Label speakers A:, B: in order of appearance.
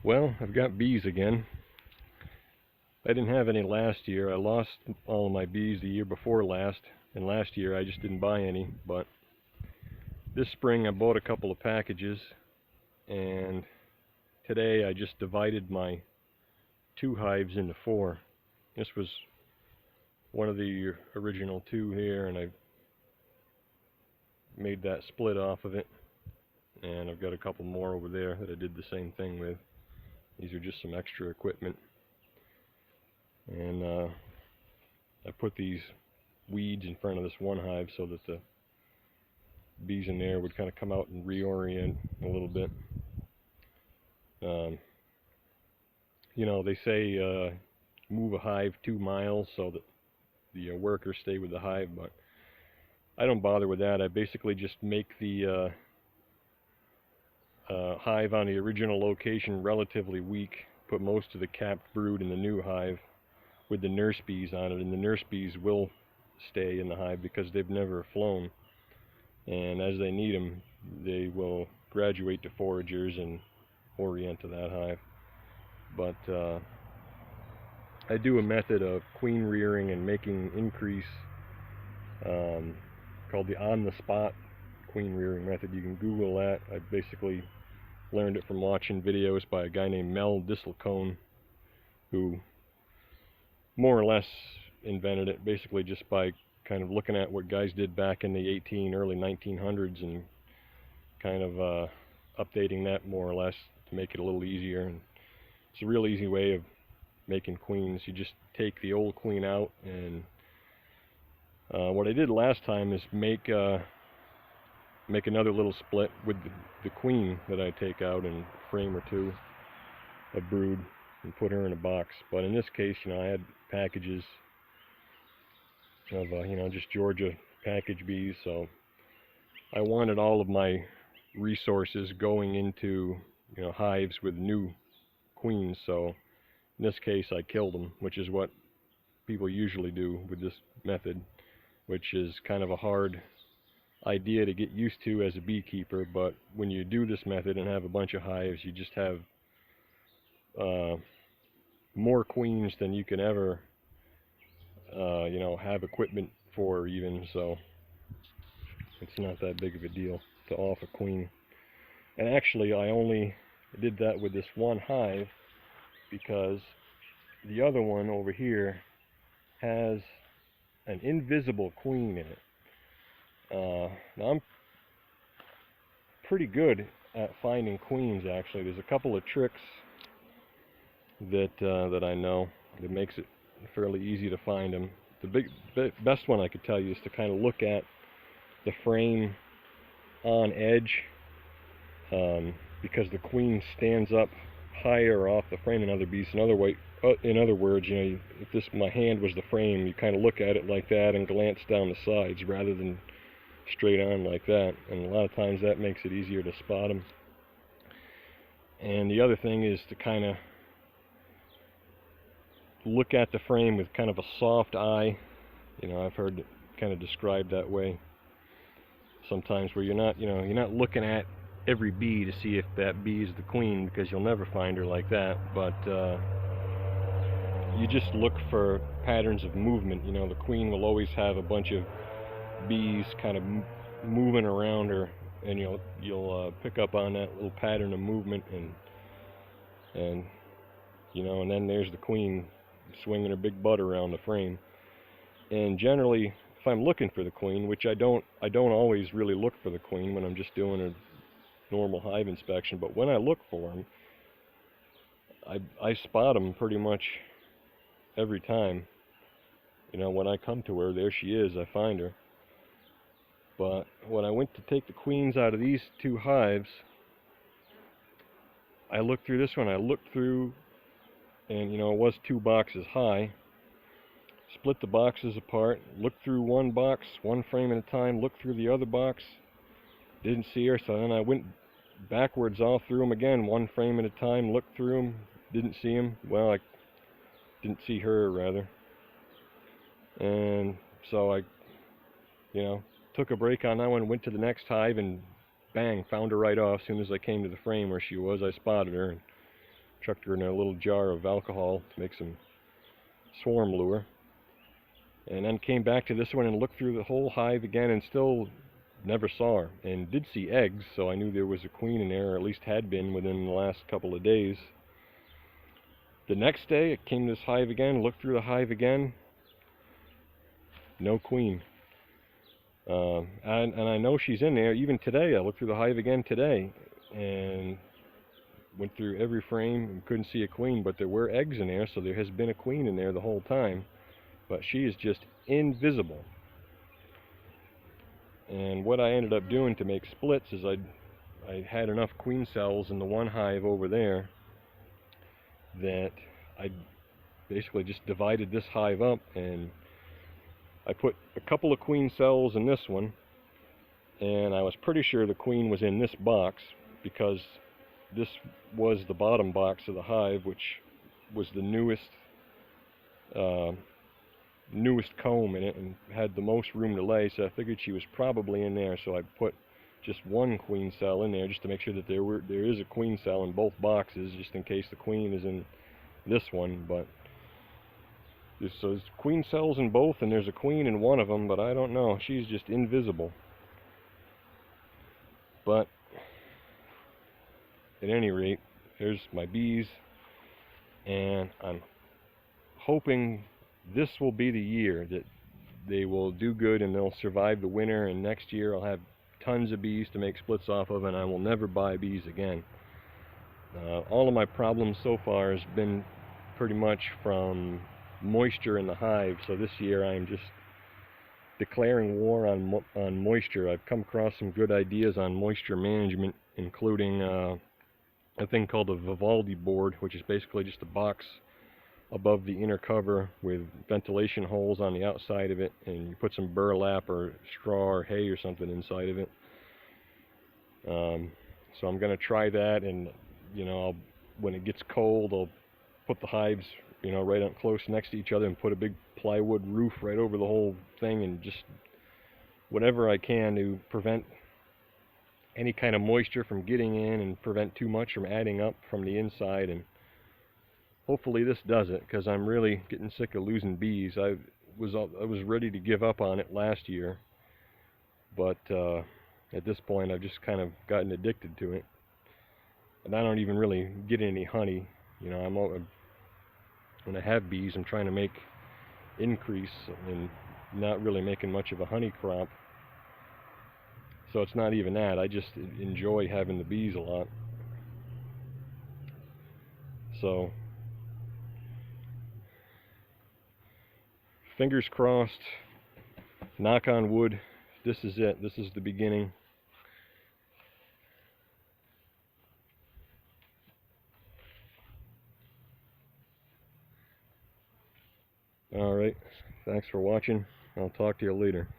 A: Well, I've got bees again. I didn't have any last year. I lost all of my bees the year before last, and last year I just didn't buy any. But this spring I bought a couple of packages, and today I just divided my 2 hives into 4. This was one of the original 2 here, and I made that split off of it. And I've got a couple more over there that I did the same thing with. These are just some extra equipment. And I put these weeds in front of this 1 hive so that the bees in there would kind of come out and reorient a little bit. You know, they say move a hive 2 miles so that the workers stay with the hive, but I don't bother with that. I basically just make the hive on the original location relatively weak, put most of the capped brood in the new hive with the nurse bees on it, and the nurse bees will stay in the hive because they've never flown, and as they need them they will graduate to foragers and orient to that hive. But I do a method of queen rearing and making increase called the on-the-spot queen rearing method. You can Google that. I basically learned it from watching videos by a guy named Mel Disselkoen, who more or less invented it basically just by kind of looking at what guys did back in the early 1900s and kind of updating that more or less to make it a little easier. And it's a real easy way of making queens. You just take the old queen out, and what I did last time is make another little split with the queen that I take out and a frame or 2 of brood and put her in a box. But in this case, you know, I had packages of you know, just Georgia package bees, so I wanted all of my resources going into, you know, hives with new queens. So in this case I killed them, which is what people usually do with this method, which is kind of a hard idea to get used to as a beekeeper. But when you do this method and have a bunch of hives, you just have more queens than you can ever you know, have equipment for even, so it's not that big of a deal to off a queen. And actually I only did that with this 1 hive because the other one over here has an invisible queen in it. Now I'm pretty good at finding queens, actually. There's a couple of tricks that I know that makes it fairly easy to find them. The best one I could tell you is to kind of look at the frame on edge, because the queen stands up higher off the frame than other bees. In other words, you know, if my hand was the frame, you kind of look at it like that and glance down the sides rather than straight on like that, and a lot of times that makes it easier to spot them. And the other thing is to kind of look at the frame with kind of a soft eye. You know, I've heard it kind of described that way sometimes, where you're not looking at every bee to see if that bee is the queen, because you'll never find her like that. But you just look for patterns of movement. You know, the queen will always have a bunch of bees kind of moving around her, and you'll pick up on that little pattern of movement, and you know, and then there's the queen swinging her big butt around the frame. And generally, if I'm looking for the queen, which I don't always really look for the queen when I'm just doing a normal hive inspection, but when I look for them, I spot them pretty much every time. You know, when I come to her, there she is, I find her. But when I went to take the queens out of these 2 hives, I looked through this one, I looked through, and you know, it was 2 boxes high. Split the boxes apart, looked through one box, one frame at a time, looked through the other box, didn't see her, so then I went backwards all through them again, one frame at a time, looked through them, didn't see them. Well, I didn't see her, rather. And so I, you know, took a break on that one, went to the next hive, and bang, found her right off. As soon as I came to the frame where she was, I spotted her and chucked her in a little jar of alcohol to make some swarm lure. And then came back to this one and looked through the whole hive again and still never saw her. And did see eggs, so I knew there was a queen in there, or at least had been within the last couple of days. The next day, it came to this hive again, looked through the hive again. No queen. And I know she's in there. Even today, I looked through the hive again today and went through every frame and couldn't see a queen, but there were eggs in there, so there has been a queen in there the whole time. But she is just invisible. And what I ended up doing to make splits is I had enough queen cells in the one hive over there that I basically just divided this hive up, and I put a couple of queen cells in this one, and I was pretty sure the queen was in this box because this was the bottom box of the hive, which was the newest comb in it and had the most room to lay, so I figured she was probably in there. So I put just one queen cell in there just to make sure that there is a queen cell in both boxes, just in case the queen is in this one. But so there's queen cells in both, and there's a queen in one of them, but I don't know, she's just invisible. But at any rate, there's my bees, and I'm hoping this will be the year that they will do good and they'll survive the winter, and next year I'll have tons of bees to make splits off of, and I will never buy bees again. All of my problems so far has been pretty much from moisture in the hive, so this year I'm just declaring war on moisture. I've come across some good ideas on moisture management, including a thing called a Vivaldi board, which is basically just a box above the inner cover with ventilation holes on the outside of it, and you put some burlap or straw or hay or something inside of it. So I'm going to try that, and when it gets cold, I'll put the hives right up close next to each other and put a big plywood roof right over the whole thing, and just whatever I can to prevent any kind of moisture from getting in and prevent too much from adding up from the inside. And hopefully this does it, because I'm really getting sick of losing bees. I was ready to give up on it last year, but at this point I've just kind of gotten addicted to it, and I don't even really get any honey. When I have bees, I'm trying to make increase and not really making much of a honey crop. So it's not even that. I just enjoy having the bees a lot. So fingers crossed, knock on wood, this is it. This is the beginning. Alright, thanks for watching. I'll talk to you later.